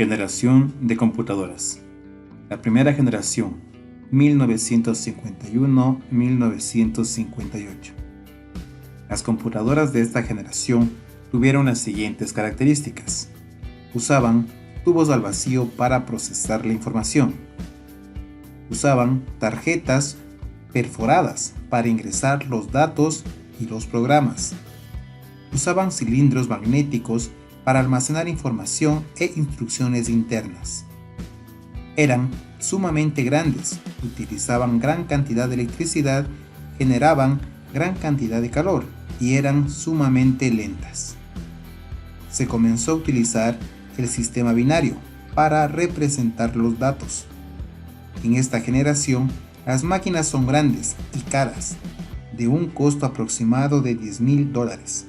Generación de computadoras. La primera generación, 1951-1958. Las computadoras de esta generación tuvieron las siguientes características. Usaban tubos al vacío para procesar la información. Usaban tarjetas perforadas para ingresar los datos y los programas. Usaban cilindros magnéticos para almacenar información e instrucciones internas. Eran sumamente grandes, utilizaban gran cantidad de electricidad, generaban gran cantidad de calor y eran sumamente lentas. Se comenzó a utilizar el sistema binario para representar los datos. En esta generación, las máquinas son grandes y caras, de un costo aproximado de $10,000.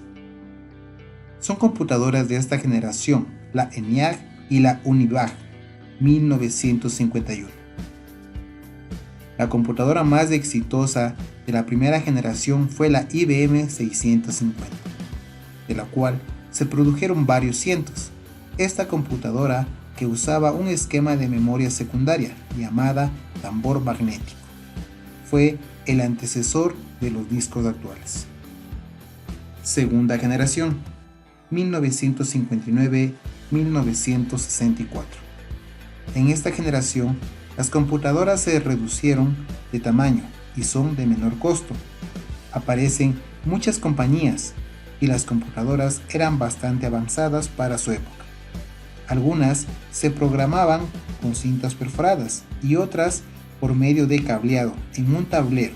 Son computadoras de esta generación, la ENIAC y la UNIVAC, 1951. La computadora más exitosa de la primera generación fue la IBM 650, de la cual se produjeron varios cientos. Esta computadora que usaba un esquema de memoria secundaria llamada tambor magnético. Fue el antecesor de los discos actuales. Segunda generación, 1959-1964. En esta generación, las computadoras se reducieron de tamaño y son de menor costo. Aparecen muchas compañías y las computadoras eran bastante avanzadas para su época. Algunas se programaban con cintas perforadas y otras por medio de cableado en un tablero.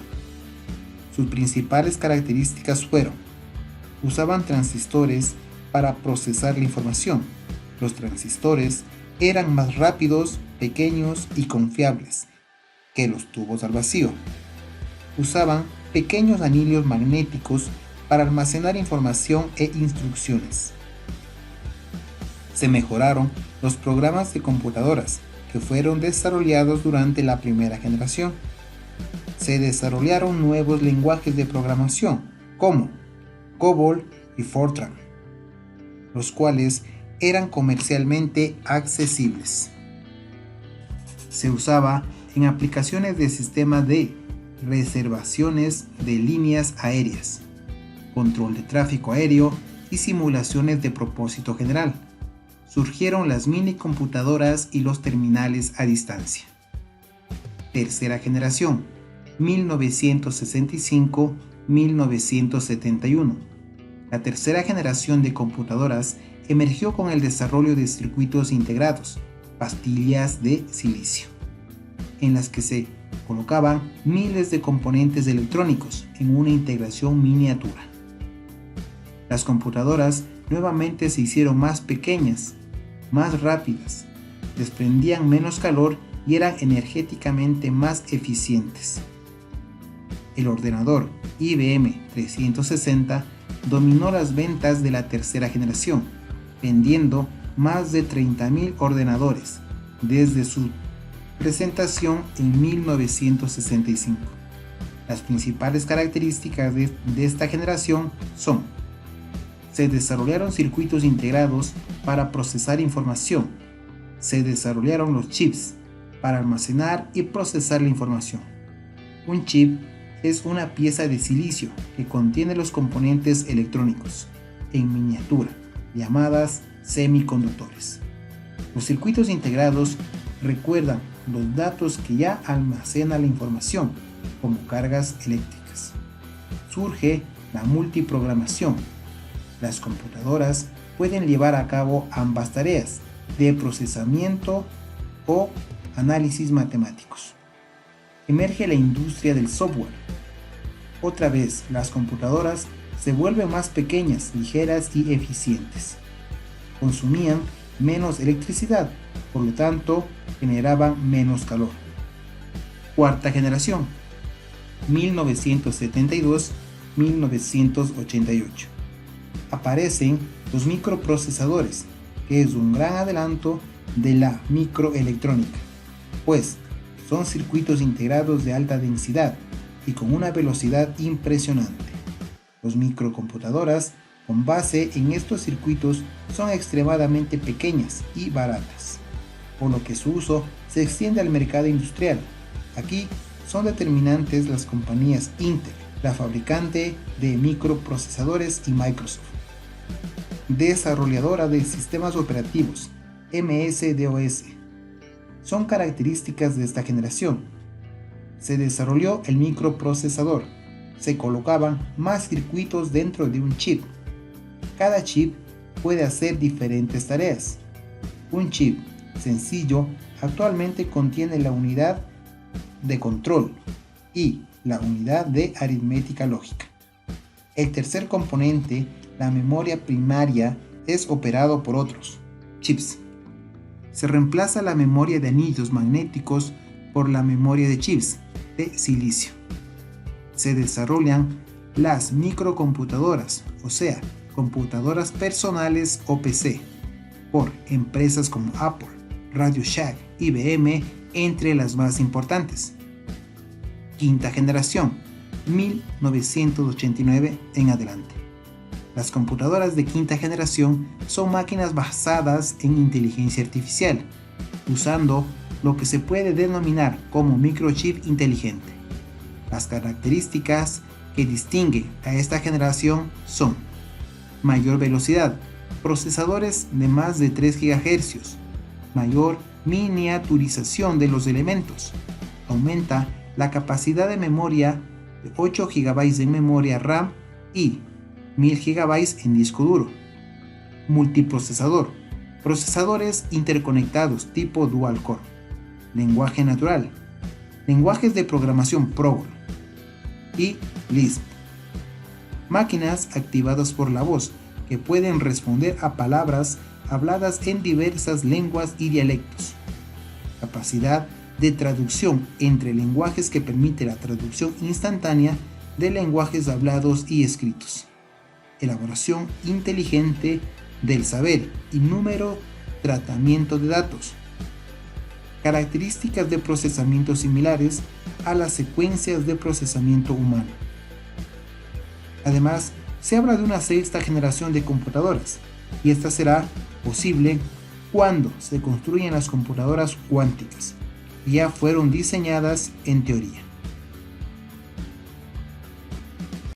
Sus principales características fueron: usaban transistores para procesar la información. Los transistores eran más rápidos, pequeños y confiables que los tubos al vacío. Usaban pequeños anillos magnéticos para almacenar información e instrucciones. Se mejoraron los programas de computadoras que fueron desarrollados durante la primera generación. Se desarrollaron nuevos lenguajes de programación como COBOL y Fortran, los cuales eran comercialmente accesibles. Se usaba en aplicaciones de sistemas de reservaciones de líneas aéreas, control de tráfico aéreo y simulaciones de propósito general. Surgieron las mini computadoras y los terminales a distancia. Tercera generación, 1965-1971. La tercera generación de computadoras emergió con el desarrollo de circuitos integrados, pastillas de silicio, en las que se colocaban miles de componentes electrónicos en una integración miniatura. Las computadoras nuevamente se hicieron más pequeñas, más rápidas, desprendían menos calor y eran energéticamente más eficientes. El ordenador IBM 360 dominó las ventas de la tercera generación, vendiendo más de 30,000 ordenadores desde su presentación en 1965. Las principales características de esta generación son: se desarrollaron circuitos integrados para procesar información. Se desarrollaron los chips para almacenar y procesar la información. Un chip es una pieza de silicio que contiene los componentes electrónicos en miniatura, llamadas semiconductores. Los circuitos integrados recuerdan los datos que ya almacena la información, como cargas eléctricas. Surge la multiprogramación. Las computadoras pueden llevar a cabo ambas tareas, de procesamiento o análisis matemáticos. Emerge la industria del software. Otra vez, las computadoras se vuelven más pequeñas, ligeras y eficientes. Consumían menos electricidad, por lo tanto, generaban menos calor. Cuarta generación, 1972-1988. Aparecen los microprocesadores, que es un gran adelanto de la microelectrónica, pues son circuitos integrados de alta densidad y con una velocidad impresionante. Los microcomputadoras con base en estos circuitos son extremadamente pequeñas y baratas. por lo que su uso se extiende al mercado industrial. Aquí son determinantes las compañías Intel, la fabricante de microprocesadores, y Microsoft, desarrolladora de sistemas operativos, MS-DOS. Son características de esta generación. Se desarrolló el microprocesador. Se colocaban más circuitos dentro de un chip. Cada chip puede hacer diferentes tareas. Un chip sencillo actualmente contiene la unidad de control y la unidad de aritmética lógica. El tercer componente, la memoria primaria, es operado por otros chips. Se reemplaza la memoria de anillos magnéticos por la memoria de chips de silicio. Se desarrollan las microcomputadoras, o sea, computadoras personales o PC, por empresas como Apple, Radio Shack, IBM, entre las más importantes. Quinta generación, 1989 en adelante. Las computadoras de quinta generación son máquinas basadas en inteligencia artificial, usando lo que se puede denominar como microchip inteligente. Las características que distinguen a esta generación son: mayor velocidad, procesadores de más de 3 GHz, mayor miniaturización de los elementos, aumenta la capacidad de memoria de 8 GB en memoria RAM y 1000 GB en disco duro. Multiprocesador, procesadores interconectados tipo dual core. Lenguaje natural, lenguajes de programación PROGRAM y Lisp. Máquinas activadas por la voz que pueden responder a palabras habladas en diversas lenguas y dialectos. Capacidad de traducción entre lenguajes que permite la traducción instantánea de lenguajes hablados y escritos. Elaboración inteligente del saber y número, tratamiento de datos. Características de procesamiento similares a las secuencias de procesamiento humano. Además, se habla de una sexta generación de computadoras, y esta será posible cuando se construyan las computadoras cuánticas, que ya fueron diseñadas en teoría.